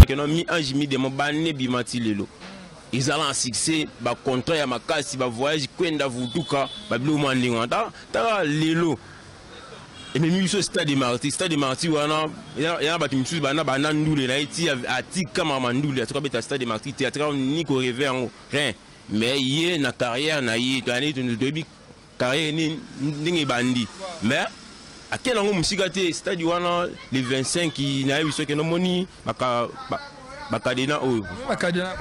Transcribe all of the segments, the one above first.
que non mi ange mi demo bané bimati lelo. Ils allaient en succès, ba contrat ya makasi ba voyage kwenda vutuka ba bilo mandinga ta lelo. Et même sur stade de Marty wana ya ba timsu bana bana ndule na iti atika mama ndule atoka beta stade de Marty théâtre ni ko rêver en rien mais yé na carrière na yé tani tu debi carrière ni ndingi bandi mais à quel moment musika te stade wana le 25 qui na eu ce que no moni bakadena o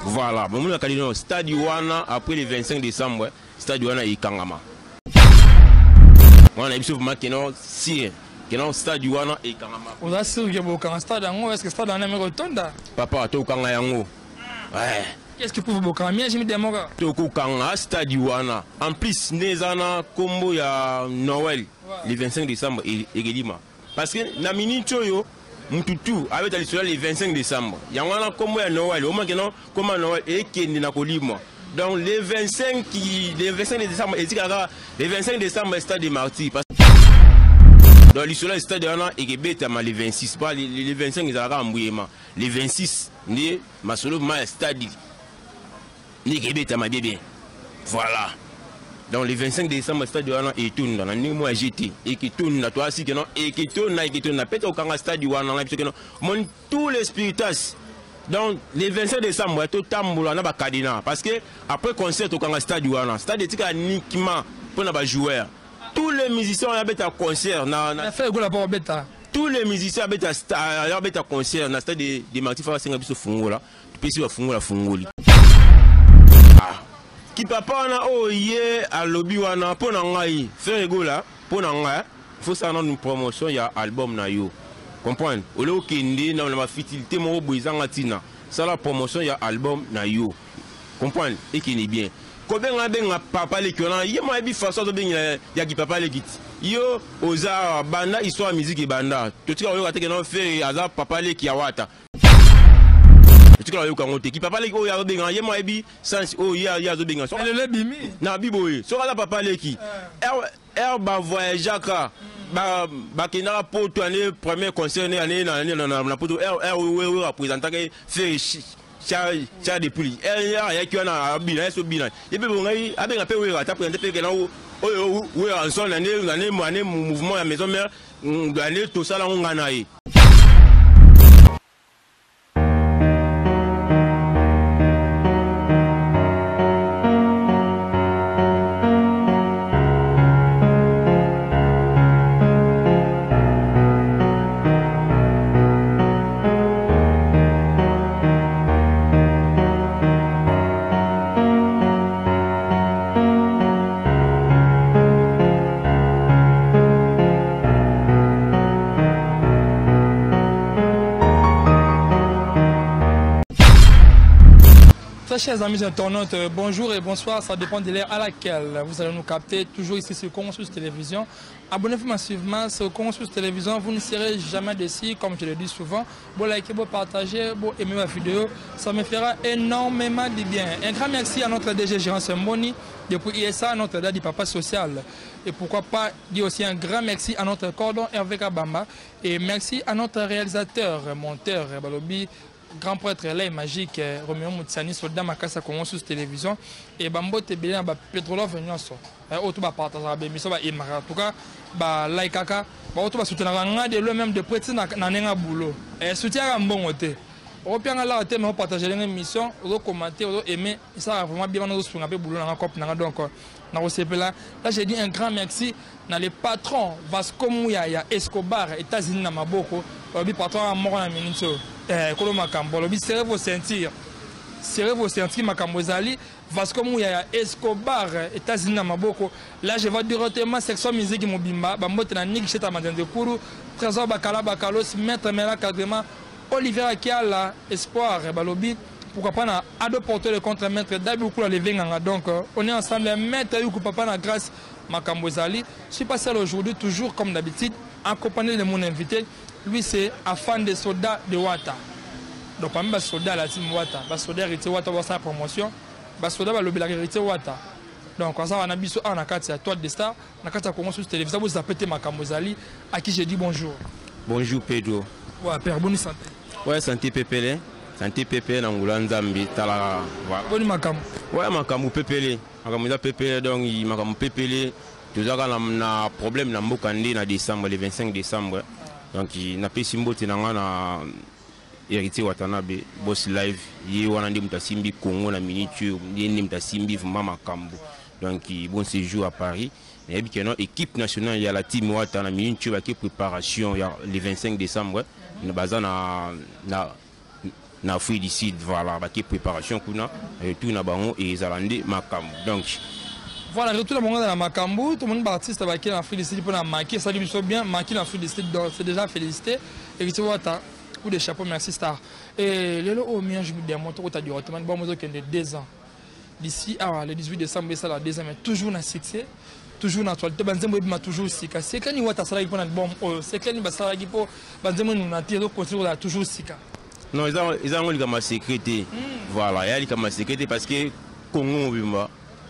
voilà bon mon bakadena stade wana après le 25 décembre stade wana ikangama. On a vu maintenant si que stade wana et Kanama. On a sûr que vous stade en est-ce que stade en est rotonda? Papa to kanga yango. Ouais. Qu'est-ce que pour vous quand je me demande. To kanga stade wana. En plus nezana combo ya Noël le 25 décembre et Gelima. Parce que na minute yo mututu avec le 25 décembre. Ya wana combo ya Noël au moins que non comment Noël et kende na kolima. Donc les 25 décembre et les 25 décembre stade de Marty parce dans l'histoire stade de et betama les 26 pas les 25 ils arrêtent embrouillement les 26 né masolo ma stade ni betama bébé voilà donc les 25 décembre stade de et tourne dans ni moi GT et qui tourne là toi aussi que non et qui tourne peut-être au kanga stade wana parce que non mon tous les spiritas. Donc, le 25 décembre, tout tamboula na ba kadina parce que après concert au Kanga stade wana, stade tika uniquement pour na ba joueur. Tous les musiciens ont bêta concert na fait go la pour bêta. Tous les musiciens ont bêta concert na stade de Marty fa senga biso fungola. Pesi wa fungola fungoli. Ki papa na o ye a lobby wana pour na ngai, faire go là pour na ngai, faut ça dans une promotion ya album na yo. Comprendre au lieu kende na ma fitilité mo boizanga tina ça la promotion ya album na yo comprendre et qui est bien ko benga papa le kona ye mo bi façon to benga ya ki papa le kit yo oza banda histoire musique banda to tika yo kateke no faire aza papa le ki awata to tika yo kangote ki papa le ko ya benga ye mo bi sans o ya zo benga so le bimi na biboye so la papa le ki ba voyagaka ba kinara pour toi les premiers concerts année na poto représentant que fait cha depuis ya ki na abina so bina yebe bongai abenga pe we ata présenter pe na o en son année mouvement ya maison mère année tout ça là on nganaye. Chers amis internautes, bonjour et bonsoir, ça dépend de l'heure à laquelle vous allez nous capter, toujours ici sur Consus Télévision. Abonnez-vous massivement sur Consus Télévision, vous ne serez jamais déçus, comme je le dis souvent. Vous likez, vous partagez, vous aimez ma vidéo, ça me fera énormément de bien. Un grand merci à notre DG Gérant Moni, depuis ISA, notre date du papa social. Et pourquoi pas dire aussi un grand merci à notre cordon Hervé Kabamba. Et merci à notre réalisateur, monteur, Balobi, grand prêtre là magique Roméo Moutsani soldat makasa Consus Télévision et bambo tebele ba pétrolove nyonso auto ba partager ba émission ba imara en tout cas ba like kaka ba auto ba soutenir nga de le même de prêtre na nenga boulot et soutien mbongo te o pianga la te mais partager l'émission o commenter o aimer ça vraiment bien nous sur ngabe boulot na cop na donc na là j'ai dit un grand merci na les patrons Vasco Mouyaya Escobar États-Unis na maboko le patron a mort na minute Kolo Makambo, serrez vos ceintures, Makambo Zali, Vasco Mouyaya, Escobar, États-Unis na maboko. Là, je vais directement section musique Mobimba, Bambote na Nig Cheta Matin de Kourou, Trésor Bakala Bakalos, Maître Mela Kadrema, Olivier Akiala, Espoir, Balobi. Pourquoi pas na ado porter le contre Maître Daboukou la Levenganga. Donc, on est ensemble, Maître Yuku Papa na grâce Makambo Zali. Je suis passé aujourd'hui, toujours comme d'habitude, accompagné de mon invité. Lui, c'est un fan des soldats de Wata. Donc, parmi les soldats de la team Wata, les soldats héritiers Wata, on sa promotion. Les soldats de la héritier Wata. Donc, on a biso on a quatre étoiles de star, on a quatre Consus Télévision. Vous appelez Makambo Zali, à qui j'ai dit bonjour. Bonjour Pedro. Ouais, père, bonne santé. Ouais, santé Pépélé. santé pepe na ngula nzambe tala voilà boni makambo ouais makambo pepele makambo pepele donc makambo pepele tozaka na problème na mboka ndé na décembre le 25 décembre donc na pesi mbote na nga na héritier Watanabe boss live ye wana ndi mutasimbi Congo na miniature ndi mutasimbi vraiment makambo donc bon séjour à Paris et puis que équipe nationale il y a la team Wata na miniature qui préparation le 25 décembre na bazana na Afrique du Sud voilà qui préparation kuna retour na bango et zalande makambo donc voilà retour na bango na makambo tout le monde artiste ba qui en Afrique du Sud pour na marquer ça lui bien marquer en Afrique du Sud donc c'est déjà félicité et tu vois ta coup de chapeau merci star et le au mien je me demande tout ta du Ottoman bon mozo qui de 2 ans d'ici le 18 décembre ça la 2 ans mais toujours na succès toujours na actualité banzembo bima toujours sika c'est quand ni wata sala qui pour na bon c'est quand ni basala qui pour banzembo nous na tiro continuer toujours sika. Non, ils ont comme sécurité. Voilà, il y a comme sécurité parce que Congo bimba,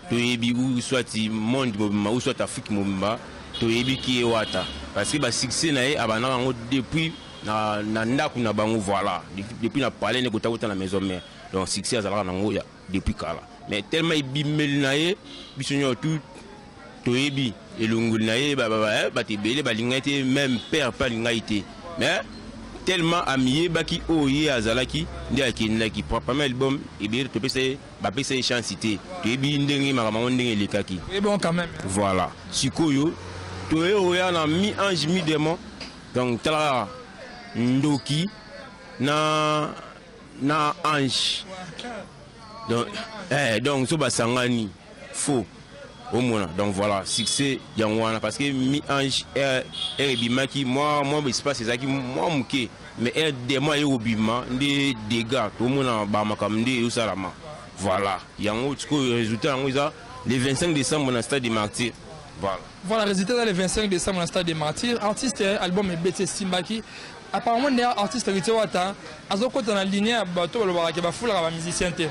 to yebi ou soit monde bimba ou soit Afrique bimba, to yebi qui est wata. Parce que ba succès na abana depuis na ndaku na bango voilà. Depuis na parler ne kota na maison mère. Donc succès azala na ngo depuis kala. Mais tellement ibimel na ye, bisonyo tout to yebi elungul na ye ba te belé ba lingate même père pas lingate. Mais tellement amié baki oye azalaki ndi akina ki pas mal album et bien to pese ba pese chancité to bi ndenge makama ndenge lekaki et bon quand même voilà sikoyo to oya na mi ange mi démon donc tala ndoki na ange donc so basangani faux au moins donc voilà succès yangwana parce que mi ange bimaki moi espace c'est ça qui moi muke mais des mois et obima des dégâts tout le monde ba makamde ou salama voilà yango tiko résultat yango ça le 25 décembre dans stade des martyrs voilà résultat le 25 décembre dans stade des martyrs artiste album BT Simbaki apparemment des artistes héritier wata azoko dans la ligne bato balobaka ke ba fulaka ba musicien te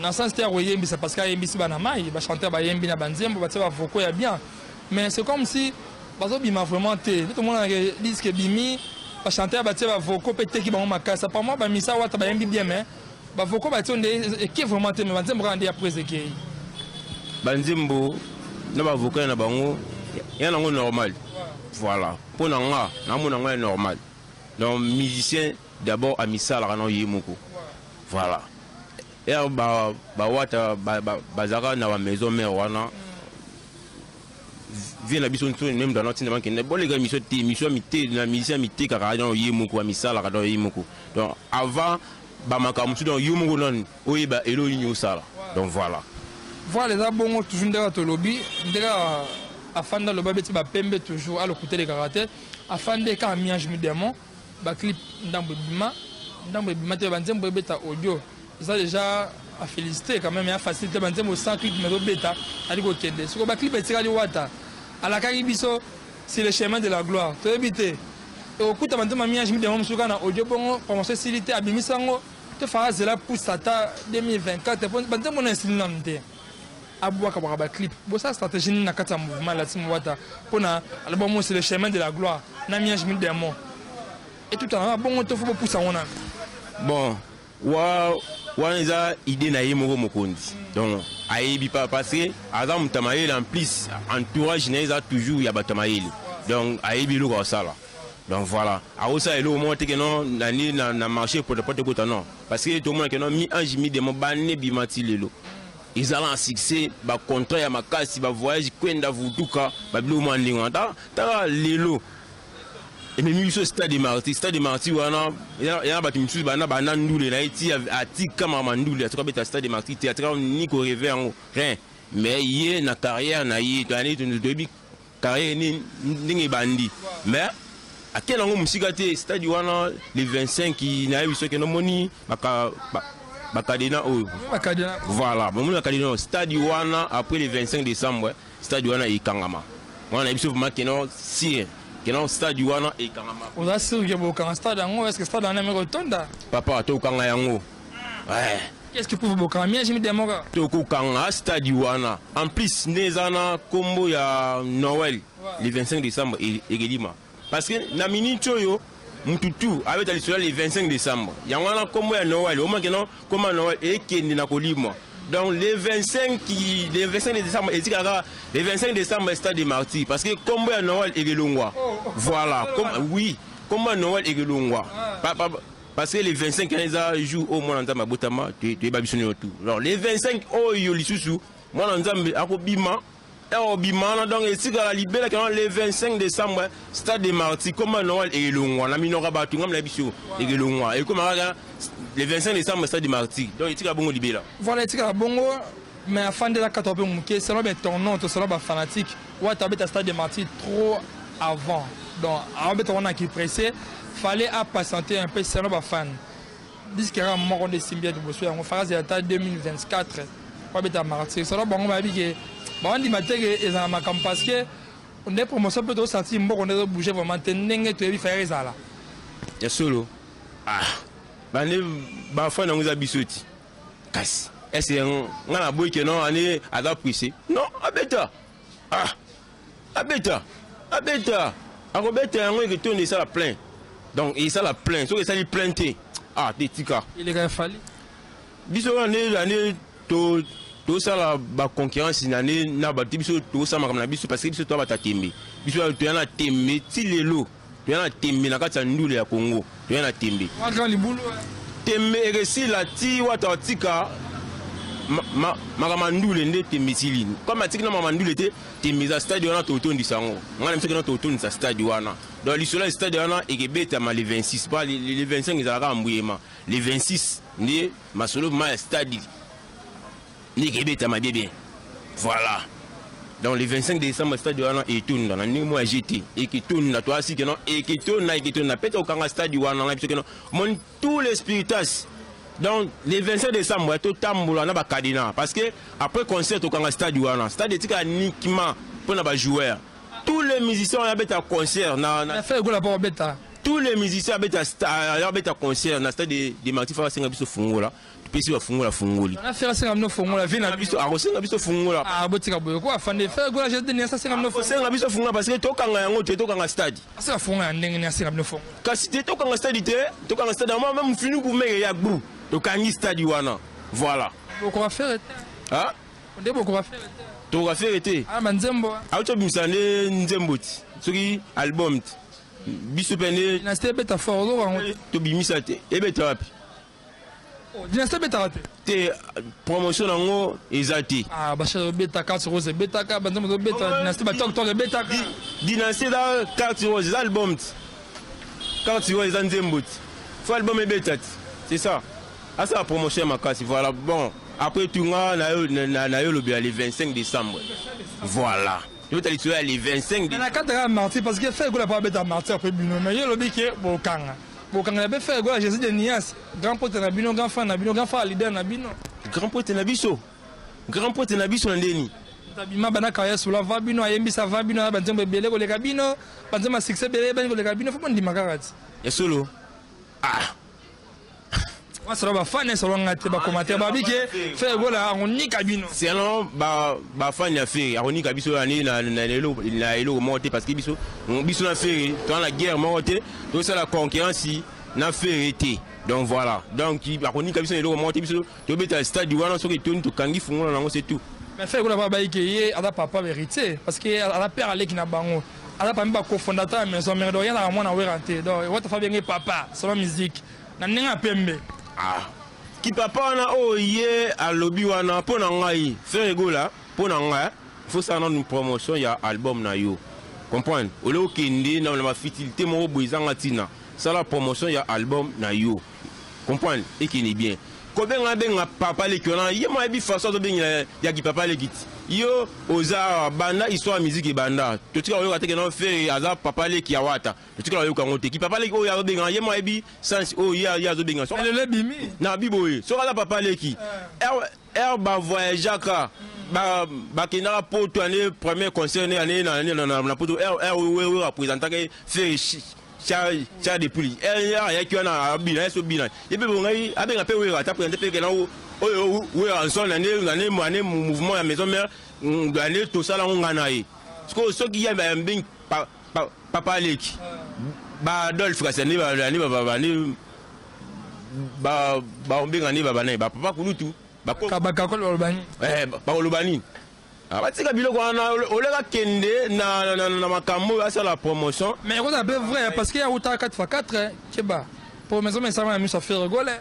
na sens te royembi c'est parce que yembi bana mai ba chanter ba yembi na banzembo ba tsaba voko ya bien mais c'est comme si bazo bima vraiment te tout le monde dit que bimi ba chanter ba tsaba voko pété ki ba makasa pas moi ba misa wata ba yembi bien mais ba voko ba tsonde et qui vraiment te mais banzembo randi après ce qui banzembo na ba voko na bango yana ngo normal voilà pour na nga na mo na nga normal donc musicien d'abord à misa la rano yemoko voilà et wata bazaka na ba maison mère wana vient la bison même dans notre cinéma qui n'est bon les gars mission mité na musicien mité kaka dans yemoko misala ka dans yemoko donc avant ba makamusu dans yemoko non oyiba elo inyo sala donc voilà les abongo toujours ndera to lobby ndera afanda lo babeti ba pembe toujours à l'écouter les caractères afande ka miange mi démon ba clip ndambo bima te banzembo beta audio ça déjà à féliciter quand même et à faciliter banzembo sans clip mais beta ali ko kende so ba clip etira li wata ala ka biso c'est le chemin de la gloire to ebité et okuta banzembo miange mi démon suka na audio bongo commencer silité abimisango te fara zela pour sata 2024 banzembo na silinante abouaka ba clip bo ça stratégie na kata mouvement la team wata pona album c'est le chemin de la gloire na miange mi démon et tout en bon to faut pousser on a bon wa eza idée na yemoko mokondi donc ayebi pas parce que azam mutamaeli en plus entourage na eza toujours ya batamaeli donc ayebi lo ko sala donc voilà aosa elo mo te que non na marché pour porte kota non parce que tout le monde que non mi ange mi demo bané bimati lelo ils allaient en succès ba contrat ya makasi ba voyage kwenda vutuka ba bilo mandinga ta lelo et même il stade des martyrs wana ya ba timsu bana ndule na iti atika mama ndule atoka beta stade des martyrs théâtre ni ko rêver rien mais yé na carrière na yé tani to carrière ni ndingi bandi mais à quel angle musika te stade wana le 25 qui na biso ke no moni bakadena voilà bon bakadena stade wana après le 25 décembre stade wana ikangama wana biso vraiment que non si non stade wana et kangama on a sûr que boka stade ngo est-ce que stade wana me rotonda papa to kanga yango ouais qu'est-ce que pour boka mien je me demande to ko kanga stade wana en plus nezana kombo ya Noël le 25 décembre et Gelima parce que na minute yo Mtutu avec le 25 décembre. Il y a un comme Noël, au moins que non, comme Noël et qui est dans Colima. Donc les 25 décembre, les 25 décembre stade des martyrs parce que comme Noël et Gelongwa. Voilà, comme oui, comme Noël et Gelongwa. Parce que les 25 jours au moins dans ma botama, tu es babissonné autour. Alors les 25 oh yolisusu, moi dans Akobima. Donc, les 25 décembre, stade des martyrs, comme Noël et Gelongwa. La minora batu, comme la bicho et Gelongwa. Et comme les 25 décembre, stade des martyrs. Donc, il y a bon libéral. Voilà, il y a bon. Mais afin de la 14 c'est ton nom, c'est un fanatique. Ouais, tu as stade des martyrs trop avant. Donc, avant on a qui pressé, fallait patienter un peu, c'est un fan. Dis qu'il y a un mort de Simbia de Bossuet, on fera 2024. On va martyr. C'est bon, on va dire que on dit parce que on est promotion peut être sorti on est bouger vraiment tenir tu es faire ça là. Ya solo. Ah. Bane ba fa na nguza bisoti. Kasi. Est-ce on a boy que non année à la prissé. Non, abeta. Ah. Abeta. Abeta. A Robeta on est tourner ça la plein. Donc et ça la plein, so que ça lui planté. Ah, des tika. Il est fallu. Biso année tout ça la concurrence l'année na bati biso tout ça makam na biso parce que biso to bata tembe biso to yana tembe ti lelo to yana tembe na kati ya ndule ya Congo to yana tembe wa libulu tembe resi la ti wata tika makama ndule nde tembe silini comme atiki na mama ndule te tembe za stade wana to tondi sango ngana mseke na to tondi sa stade wana donc l'isola stade wana ekebeta ma les 26 pas les 25 ezalaka mbuyema les 26 ndi masolo ma stade voilà. Donc le 25 décembre, stade est tourné dans le mois GT et qui tourne là, toi aussi que non, et qui tourne peut-être au Kanga stade du Wana, parce que non, mon tous les spiritas. Donc le 25 décembre, tout tambour na ba Kadina parce que après concert au Kanga stade du Wana, stade est uniquement pour les joueurs. Tous les musiciens ont un concert na fait go la pour beta. Tous les musiciens ont un concert na stade de Martyrs fa 5 biso fungo là. Pesi wa fungo la fungoli. On a fait 5 no fungo la vina biso a kosenga biso fungo la. Ah botika boyo ko afande fait go la je donner ça 5 no fungo. Kosenga biso fungo parce que tokanga yango te tokanga stade. Ça fungo ya ndenge ni 5 no fungo. Kasi te tokanga stade te, tokanga stade moi même finu ku mege ya gbu. Tokangi stade wana. Voilà. Beaucoup à faire. Ah? On dit beaucoup à faire. To va faire été. Ah manzembo. Auto bimsane nzemboti. Soki album. Biso pene. Na stade beta fort to bimisa te. Ebeta wapi? Dynastie beta raté. Te promotion nango ezati. Ah bacha beta carte rose beta ka banzembo beta dynastie ba tok beta ka. Dynastie da carte rose album. Carte rose nzemboti. Faut album beta. C'est ça. Ah ça la promotion makasi voilà bon. Après tout na yo le bien le 25 décembre. Voilà. Je vais aller les 25 décembre. Na carte martyr parce que fait go la pas beta martyr après bino mais yo le bi ke bokanga. Bokanga avait fait go Jésus de Nias, grand pote na bino, grand fan na bino, grand fan leader na bino. Grand pote na biso. Grand pote na biso ndeni. Tabima bana kaya sula va bino ayembi sa va bino na banzembe belé ko le kabino, banzembe succès belé ben ko le kabino faut ndi makarati. Ya solo. Ah. Wa solo ba fan solo ngate ba commentaire ba bike fait go la on ni kabino. C'est non ba fan ya fait, on ni kabiso ani na elo monter parce que biso na fait dans la guerre monter, tout ça la concurrence na fait été. Donc voilà. Donc on ni kabiso elo monter biso to beta stade wana so ki toni to kangi fungola nango c'est tout. Mais fait go la ba bike ye ada papa vérité parce que ala père aleki na bango. Ala pa mba cofondateur maison mère do yana mwana werante. Donc what fa bien papa, solo musique. Na ninga pembe. Ah. Qui papa na oye à lobby wana pour na ngai faire gola pour na ngai faut ça dans une promotion ya album na yo comprendre au lieu kende na ma fitilité mo boizanga tina ça la promotion ya album na yo comprendre et qui est bien ko benga papa le kona yema bi façon de benga ya ki papa le kit yo oza banda histoire musique banda to tika yo kateke no faire aza papa le ki awata to tika yo kangote ki papa le ko ya benga yema bi sans o ya zo benga so le bimi na biboye so ala papa le ki ba voyage ka ba kina poto année premier concert année na poto we représenter que faire cha de puli ya ki na abina so bina yebe bongai abenga pe we ata présenter pe na oui, en son année mouvement à maison mère, l'année tout ça là on gagne. Parce que ceux qui aiment bien papa leki, ba Adolphe Kassane ba ombenga ni baba na ba papa kulutu ba Kabaka Lobani ba Lobani abatika biloko wana olega kende na makambo asa la promotion mais on a bien vrai parce qu'il y a autant 4x4 keba pour maison mais ça m'a mis ça fait rigoler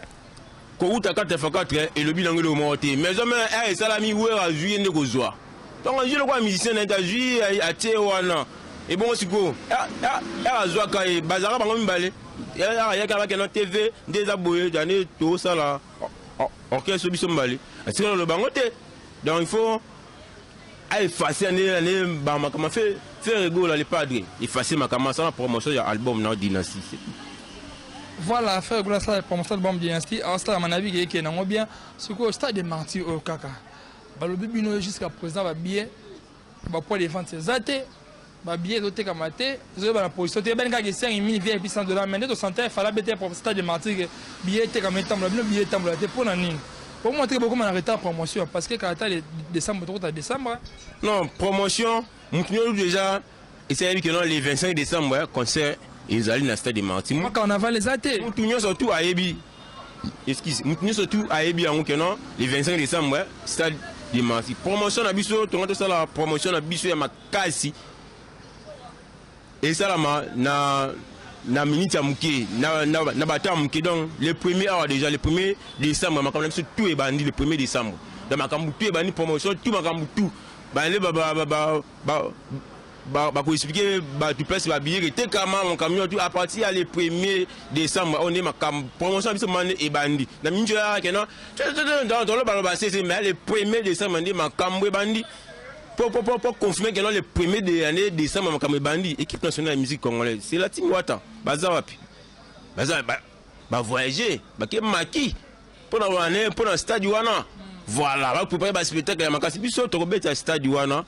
ko uta 4x4 et le bilan ngelo monté maison mais salami wera juillet ne kozwa donc je le quoi musicien na juillet a tie wana et bon siko azwa kai bazara bango mbale ya ka ba TV des aboyés d'ané tout ça là orchestre biso mbale asika le bango te donc il faut effacer année ba makama fait rigoler les padres effacer makama ça la promotion de album na Dynasty. Voilà, faire rigoler ça la promotion de l'album Dynasty. Alors ça à mon avis qui est non bien ce que stade des martyrs au kaka. Ba le bibino jusqu'à présent va bien ba pour défendre ses athées ba bien doté kamaté zo ba la position te ben ka ke 5000 VIP $100 mais de santé fallait bêter pour stade des martyrs billet te comme temps le billet temps te pour nani. Pour montrer beaucoup mon retard promotion parce que quand tu décembre à décembre. Non, promotion, nous déjà essayé que les 25 décembre concert ils allaient dans le stade de Martin. Moi quand on avait les athées. Nous tournions surtout à Ebi. Excuse, nous tournions surtout à Ebi en non les 25 décembre stade de Martin. Promotion na biso, tout ça la promotion na biso ya makasi. Et ça là na minute ya muke na bata muke donc le premier heure déjà le 1er décembre makambo tout est bandi le 1er décembre dans makambo tout est bandi promotion tout makambo tout bandi ba ko expliquer ba tu place ba billet te kama mon camion tout à partir le 1er décembre on est makambo promotion biso mané et bandi na minute ya que non dans le balo c'est mais le 1er décembre on est makambo bandi pour confirmer que le 1er de l'année décembre makambo bandi équipe nationale de musique congolaise c'est la team Wata baza wapi baza ba voyager ba ke maki pour na stade wana voilà ba préparer ba spectacle ya makasi biso to kobeta stade wana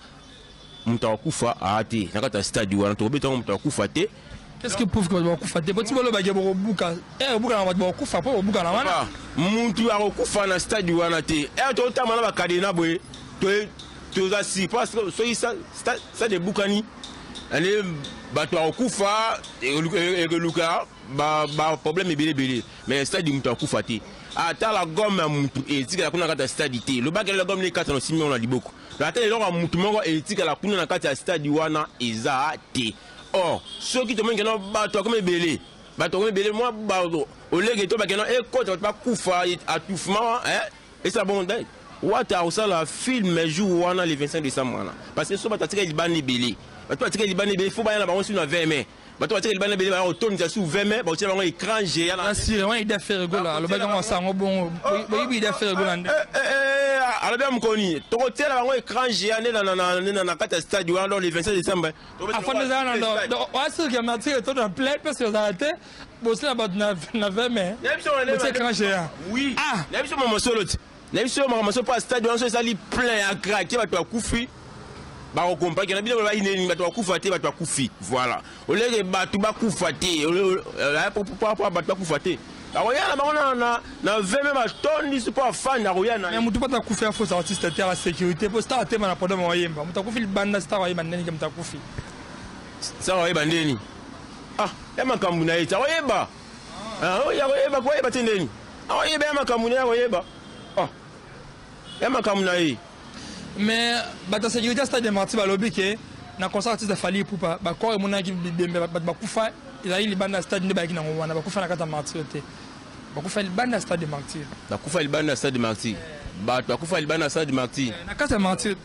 mutakufa ate nakata stade wana to kobeta mutakufa te. Qu'est-ce que prouve que va kufa te boti bolo ba ke bokufa buka na ba kufa po buka na wana muntu akufa na stade wana te to tamana ba kadena boye to za si parce que ça de bukani allez bato akufa et luka ba problème ebele mais stade mutu akufa te ata la gomme mutu etika la kuna kata stade te le bagage la gomme les 4 6 millions na liboko ata le loka mutu moko etika la kuna na kata stade wana eza te or ceux qui te montrent que bato comme ebele moi bato olege to ba que non e côté pas kufa atouffement et ça bon dai Wata osala film jour wana le 25 décembre parce que so batatika libani belé batatika libani belé faut ba na bango sur 20 mai batatika libani belé ba automne sur 20 mai ba tia bango écran géant là si vraiment il a fait rigoler le bagan ça bon il a fait rigoler alors bien mkoni to tia bango écran géant na kata stade wana le 25 décembre afin de ça non ouais c'est que Martin est en plein parce que ça a été bon c'est là-bas na 20 mai c'est écran géant oui ah la mission mon solo na biso makambo pas stade wana so ezali plein à craquer bato bakufi bakokompa ke na bino ba ineni bato bakufa te bato bakufi voilà olege bato bakufa te pourquoi bato bakufa te akoyana bango na 20 même atondi so pas fan akoyana mais mutu pata kufi afo sa artiste te la sécurité po star te mana podama wayemba mutu kufi banda star wayemba ndeni ke mutu kufi sa wayemba ndeni ah ya makambu na ita wayemba ya wayemba kwa yeba tendeni awayemba ya makambu na wayemba mais la sécurité stade de Marty balobi ke na concert artiste fali pour ba ko mona ki bembe ba kufa ila ili banda stade ne ba ki na wana ba kufa na kata Marty te ba kufa ili banda stade de Marty ba kufa ili banda stade de Marty ba kufa ili banda stade de Marty na kata Marty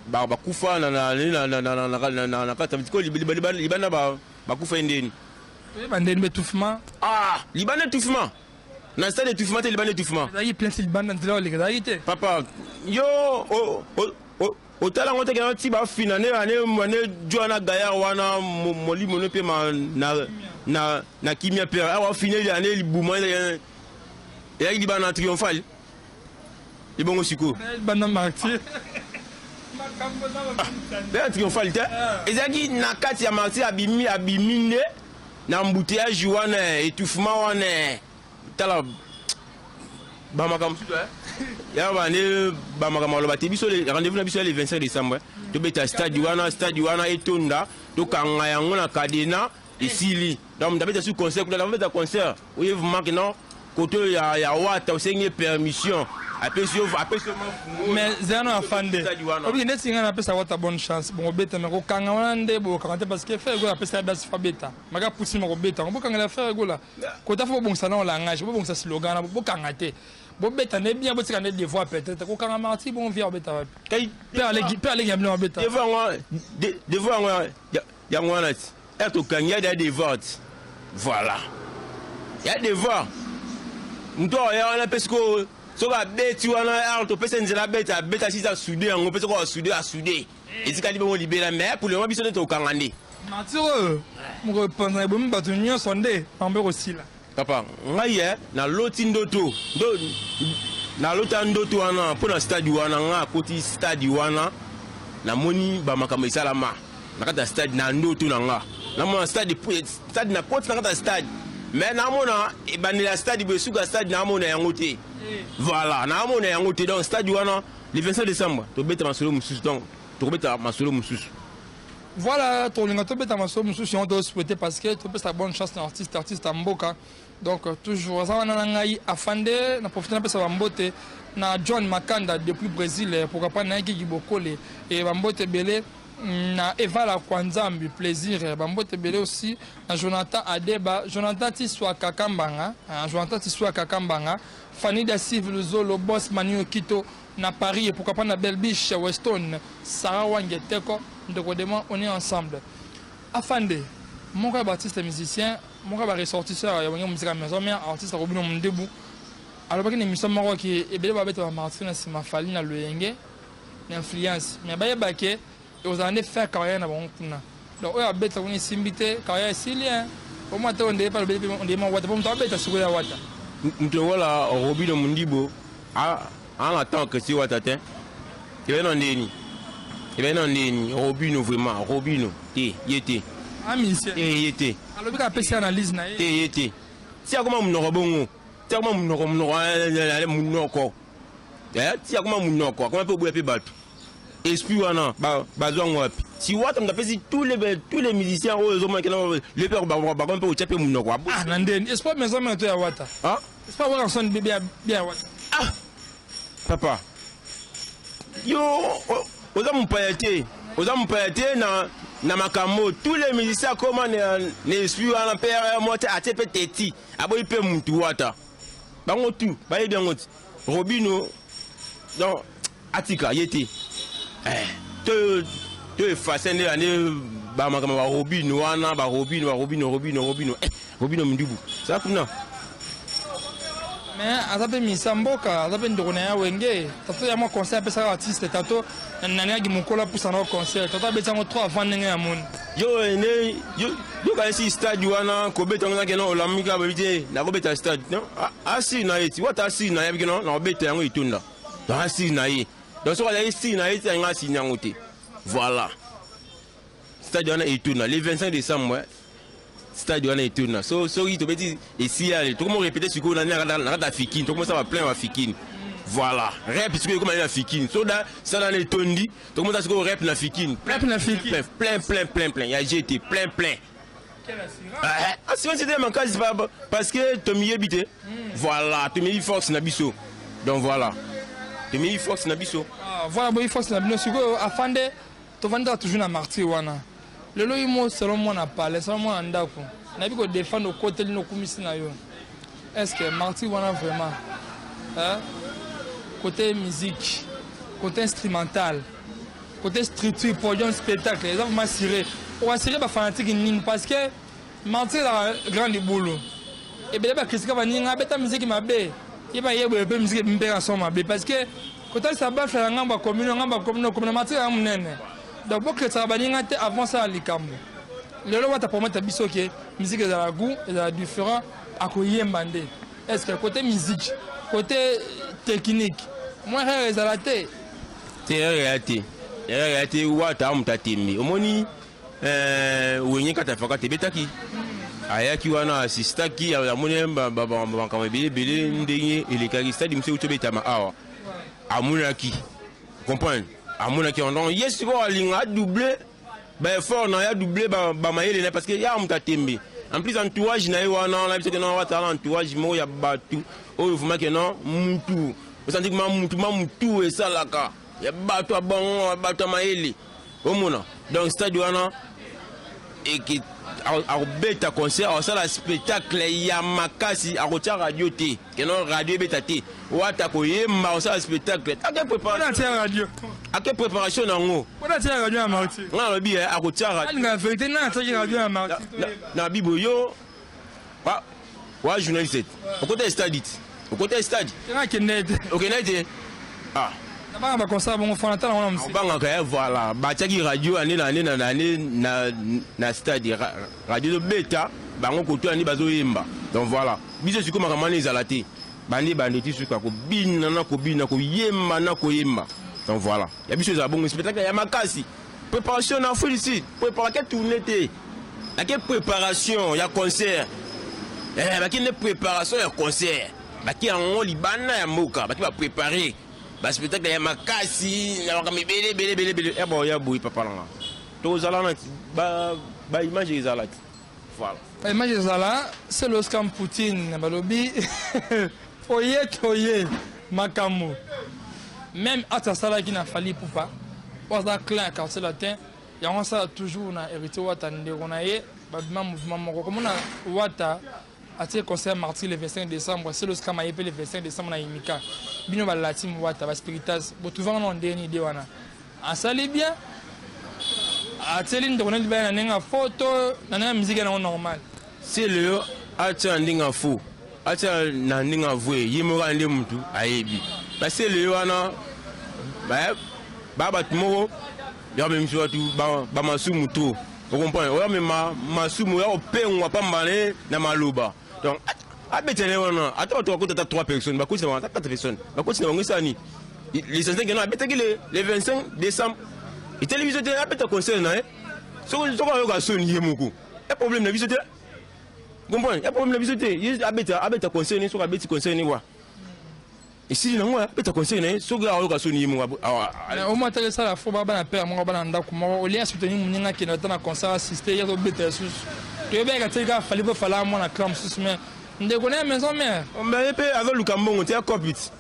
ba kufa na kata ko libana ba kufa ndeni ba ndeni betouffement libana étouffement na stade étouffement te libana étouffement il plein c'est libana de la réalité papa yo otala ngote kana ti ba fina ne joana gaya wana molimo ne pe na kimia père awa fina ya ne libuma ya libana triomphal ibongo siko bana martyr ben triomphal te ezaki na kati ya martyr abimine na embouteillage wana étouffement wana tala ba makam tout ya ba ne ba makam lo bati biso le rendez-vous na biso le 25 décembre to beta stade wana etonda to kanga yango na kadena ici donc d'abord sur concert pour la concert oui vous manquez non côté il y a Wata aussi une permission après mais Zeno afande obi ne tinga na pesa Wata bonne chance bon beta me ko kanga wande bo kante parce que fait go pesa das fa beta maga pusi mo beta bo kanga la faire go la ko ta fo bon ça non langage bo ça slogan bo kanga te bo beta ne bien bo tika ne devoir peut-être ko kanga marti bon via beta kay per aller gambler beta devant ya ngwana eto kanga ya des votes voilà il y a des voix mto ya na pesco so ba beti wana alto pesa nzela beta si za soudé ngo pesa ko soudé a soudé etika libe mo libera mais pour le moment biso to kangande matiro mo ko penser bo mbatu nyo sonde ambe aussi là papa ngaye na loti ndoto na lota ndoto wana pour na stade wana nga koti stade wana na moni ba makambo isalama na kata stade na ndoto na nga na mo stade na koti na kata stade mais na mona bandela stade be suga stade na mona yangote voilà na mona yangote donc stade wana le 25 décembre to beta masolo mususu donc to beta masolo mususu voilà to linga to beta masolo mususu on doit souhaiter parce que to pesa bonne chance na artiste amboka donc toujours ça wana ngai afande na profiter na pesa bambote na John Makanda depuis Brésil pourquoi pas na ki bokole et bambote belé na Eva la Kwanzambi plaisir bambote belé aussi na Jonathan Adeba Jonathan Tiswa Kakambanga Jonathan Tiswa Kakambanga Fanny da Civil Zolo boss Manu Kito na Paris et pourquoi pas na Belbiche Weston Sarah Wangeteko donc demain on est ensemble afande mon gars Baptiste musicien mon gars ressortisseur ya wangi musique à maison mais artiste Robino Mundebu alors que l'émission maro qui est belé babeta Martina Sima Fali na Loyenge l'influence mais ba yebake et vous allez faire carrière na bon kuna donc oya beta on simbité carrière silien au moins on n'est pas on demande Wata pour me beta sur la Wata mto wala Robino Mundibo en attend que si Wata te il est non neni Robino vraiment Robino te yete monsieur yete alors que apesi analyse na te yete si akoma mnoko bongo si akoma mnoko munoko si akoma munoko akoma pe boya pe batu esprit wana bazwa ngwapi si Wata mtapesi tous les musiciens aux hommes qui le père ba pe uchape munoko ah nandeni espoir maison mais to ya Wata ah espoir wa son bébé bien Wata ah papa yo oza mpayate na makambo tous les musiciens comment ne esprit wana père mote atepe teti aboyi pe mutu Wata bango tu baye bien ngoti Robino donc atika yete to effacer ne ane ba makambo ba Robino wana ba Robino Mundibu ça kuna mais azape misamboka azape ndoko na ya wenge tato ya mo concert pesa artiste tato nani agi mukola pusa na concert tato abetsa ngo 3 avant ndenge ya moni yo ka si stade wana ko beta ngana ke no olamika babite na ko beta stade non asi na yeti Wata asi na yebiki no na beta yango itunda donc asi na yi donc so ka asi na yeti nga asi nyangote voilà stade wana itunda le 25 décembre stade wana ituna so to beti ici aller tout comment répéter ce qu'on a na fikine tout comment ça va plein va fikine voilà rap ce que comment na fikine so da ça dans les tondi tout comment ça ce qu'on rap na fikine plein il y a GT plein ah si on c'était manqué parce que Tommy habité voilà Tommy force na biso donc voilà Tommy force na biso voilà boy force na biso siko afande to vanda toujours na martyr wana le lo imo selon moi na parler selon moi ndako na bi ko défendre au côté no kumisi na yo est-ce que martyr wana vraiment côté musique côté instrumental côté structure podium spectacle les avons assuré on va assurer ba fanatique nini parce que martyr la grande boulot et bien ba critique ba ninga beta musique mabe yeba yebo pe musique mbeka son mabe parce que côté ça ba faire ngamba commune martyr ya munene donc beaucoup ça va dire avant ça likambo le lo Wata promettre biso que musique est à la goût et à différent à koyembande est-ce que côté musique côté technique moi réalité c'est réalité Wata amtatemi omoni wenye katafaka tebetaki ayaki wana assistaki ya mone ba kama bele ndenge elekaki stade mse utobetama awa amunaki comprendre amunaki on yes ko alinga doublé ben fort na ya doublé ba mayele parce que ya mutatembe en plus entourage na wana na bisoko na wata entourage mo ya batu o fuma que non mutu vous sentez que mutu et salaka ya batu abon batu mayele o mona donc stade wana et qui a beta concert a ça la spectacle ya makasi a rotia radio te que non radio beta te wata ko yemba ça spectacle a que préparation radio a que préparation nango on a tia radio à Marty na lobi a rotia radio na vérité na tia radio à Marty na biboyo wa journaliste au côté stade au côté stade na kenet OK net ah na ba concert bon fona ta na msi banga ka voilà ba tia radio na stade radio beta bango ko to ani bazo yemba donc voilà biso siko makamani ezalate bandi banditi suka ko bina na ko yemba na ko yemba donc voilà ya biso za bon spectacle ya makasi préparation na félicite préparer tourner te la préparation ya concert ba ki ne préparation ya concert ba ki en libana ya moka ba ki ba préparer ba spectacle ya makasi na ba bele e bon ya boui papa langa to zala na ba image ezalate voilà image ezala c'est l'Oscar Poutine balobi Oye, Makamo. Même à ta salle qui n'a fallu pour pas. Parce que clair quartier latin, il y a ça toujours na hérité Wata Nderonaye, babima mouvement moko. Comme on a Wata à tes concert martyr le 25 décembre, c'est le scamaïpe le 25 décembre na Imika. Bino ba latim Wata, ba spiritas, bo tout vent en dernier de wana. En salle bien. À Télé Nderonaye ba na photo, na musique na normal. C'est le à ndinga fou. Acha na ndinga vwe yimora ndi mtu ayebi parce que le wana ba tumo ya même soit tu ba masumu to vous comprenez o même masumu ya opengwa pambane na maluba donc abetele wana ata to ko tata 3 personnes ba ko c'est 4 personnes ba ko c'est ngisa ni les 5 que non abetaki le 25 décembre et télévision te abeta concert na so ko yo ga soni yemuko e problème na visite. Comprends? Il y a problème de visiter. Il y a des conseils sur les conseils. Et si non, il y a des conseils sur les conseils. Au moins, tu as ça la fois, tu as peur, tu as lien soutenir mon qui n'a pas conseil assister, il y a des bêtises. Tu as bien que tu as fallu faire la main à clam sous mais on connaît maison mère. Mais avec le Cameroun, tu as copie.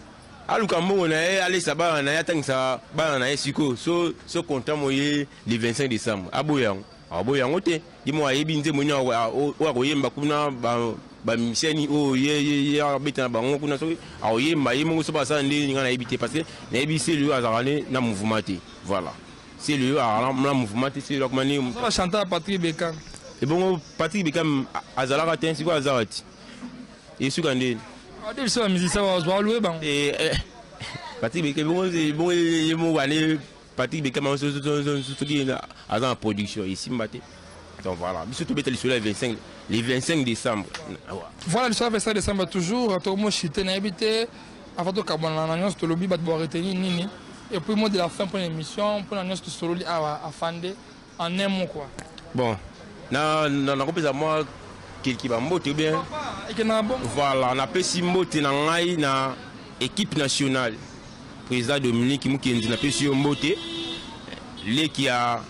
À le Cameroun, on est allé ça bas, on a atteint ça, bas on a siko, so content moyen le 25 décembre. À Boyan. Aboyango te dis-moi ebinze monya wa koyemba kuna ba miseni o ye abeta bango kuna so aoyemba yemongo so basa ndi ngana ebité parce que na ebise lui azarane na mouvement te voilà c'est lui na mouvement te c'est comme ni on va chanter à Patrick Bekam et bon Patrick Bekam azalaka te siko azarati et sukande ade so musicien wa zo louer ban et Patrick Bekam bon yemo wane Patrick Bekam on se qui en production ici matin. Donc voilà, surtout le 25 décembre. Voilà le 25 décembre toujours tout le monde chité na habité avant tout carbone la annonce de lobby bat boire retenir nini et puis moi de la fin pour l'émission pour l'annonce de solo à Fandé en un mois quoi. Bon, na repose à moi qui va monter bien. Voilà, on appelle Simbote na ngai na équipe nationale. Président Dominique Mukendi na pesi Mbote les qui a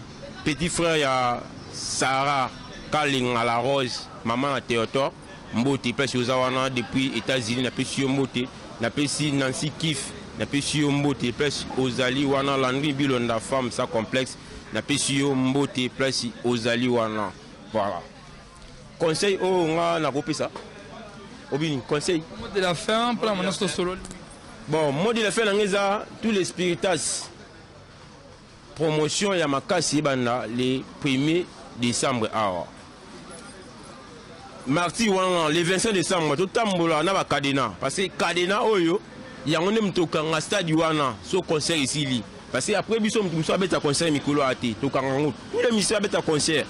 petit frère ya Sarah Kaling à la Rose maman à Théodore Mbote pesi ozawana depuis États-Unis na pesi Mbote na pesi Nancy Kif na pesi Mbote pesi ozali wana Landry Bilonda femme ça complexe na pesi Mbote pesi ozali wana voilà conseil o nga na kopesa obini conseil mot de la fin pour la menace solo. Bon, moi, je fais tous les spiritas. Promotion Yamakasi Banda le 1er décembre. Marty le 25 décembre, tout le monde a Kadena. Parce que Kadena, il y a un stade sur concert ici. Parce que après, il y a un concert Mikolo Ati. Tous les missions ont un concert.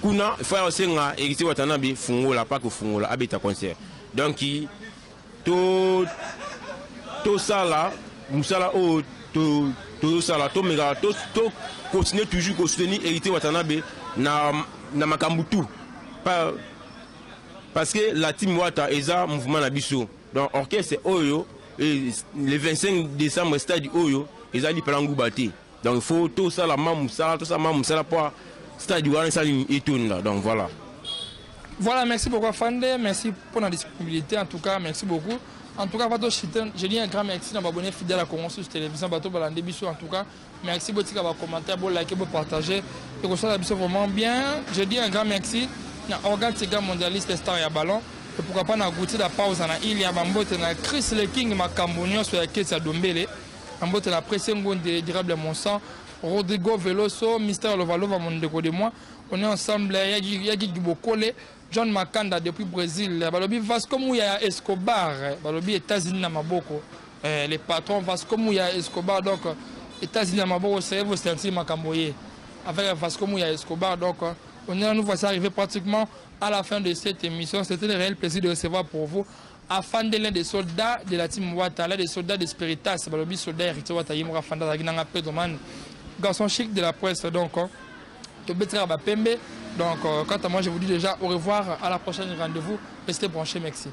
Kuna, il faut aussi hériter Watanabe, Fungola, pas que Fungola, a un concert. Donc, tout ça là, Moussala tout ça là, tout méga, tout continuer toujours à soutenir hérité Watanabe na Makambutu. Parce que la team Wata est un mouvement nabiso. Donc orchestre Oyo et le 25 décembre stade Oyo, ils ont dit Palangou Bati. Donc il faut tout ça là, Moussala, tout ça Moussala pour stade wana ça étonne donc voilà. Voilà, merci beaucoup Fande, merci pour la disponibilité en tout cas, merci beaucoup. En tout cas, je dis un grand merci à abonné fidèle à Congo sur télévision, bateau balandé biso en tout cas. Merci beaucoup à vos commentaires, pour liker, pour partager. Et que ça soit vraiment bien. Je dis un grand merci à Organ Tiga mondialiste Star et à Ballon. Et pourquoi pas na goûter la pause na il y a Bambote na Chris le King Macambonio sur la caisse à Dombele. Bambote na Pressé Ngonde Durable Monsan, Rodrigo Veloso, Mister Lovalova mon déco de moi. On est ensemble, il y a Guy Bokole. John Makanda depuis Brésil, Balobi Vasco Mouya Escobar, Balobi États-Unis na Maboko, les patrons Vasco Mouya Escobar, donc États-Unis na Maboko, c'est vous sentir Makamboye, avec Vasco Mouya Escobar, donc on est nous voici arrivé pratiquement à la fin de cette émission. C'était un réel plaisir de recevoir pour vous afin de l'un des soldats de la team Wata, l'un des soldats de Spiritas, Balobi soldat Héritier Wata Yimra Fanda Zaginanga Pedoman, garçon chic de la presse, donc donc, quant à moi, je vous dis déjà au revoir, à la prochaine rendez-vous. Restez branchés, merci.